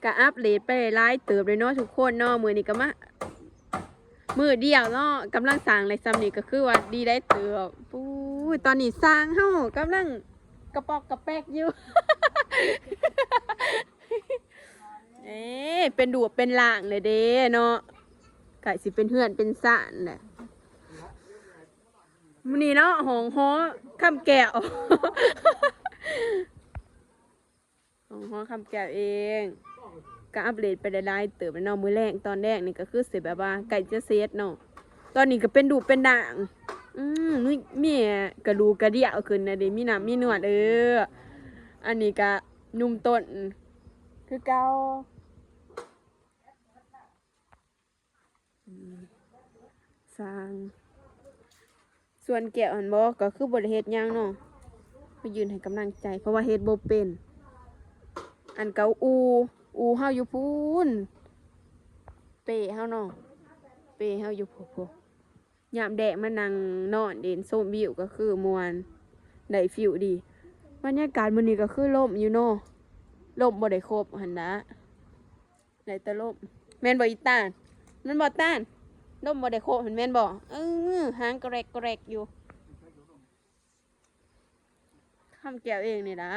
ก็อัปเดตไปหลายเติบเลยเนาะทุกคนเนาะมื้อนี้ก็มามื้อเดียวเนาะกำลังสร้างเลยซ้ำนี่ก็คือว่าดีได้เติบปุ้ยตอนนี้สร้างเฮากำลังกระปอกกระแปกอยู่ เป็นดูเป็นล่างเลยเด้เนาะไก่สิเป็นเฮือนเป็นซ่านแหละมื้อนี้เนาะหองฮ้อคำแก้ว หองฮ้อคำแก้วเองก็อัปเดตไปได้หลายเติบเนาะมื้อแรกตอนแรกนี่ก็คือสิแบบว่าไก่จะเซตเนาะตอนนี้ก็เป็นดูเป็นด่างมีกระดูกกระเดี่ยวขึ้นนะเด้มีน้ำมีเนื้ออันนี้ก็นุ่มต้นคือเก่าสร้างส่วนแก้วอันบ่ก็คือบริเฮ็ดหยังเนาะมายืนให้กำลังใจเพราะว่าเฮ็ดบ่เป็นอันเก่าอูเฮาอยู่พูนเป้เฮาเนาะเป้เฮาอยู่พูยามแดดมานั่งนอนเด่นส้มวิวก็คือมวนได้ฟิวดีบรรยากาศมื้อนี้ก็คือลมอยู่เนาะลมบ่ได้ครบหั่นนะได้แต่ลมแม่นบ่อีตาลมันบ่ตาลลมบ่ได้ครบหั่นแม่นบ่หางกระแรกอยู่คำแก้วเองนี่ล่ะ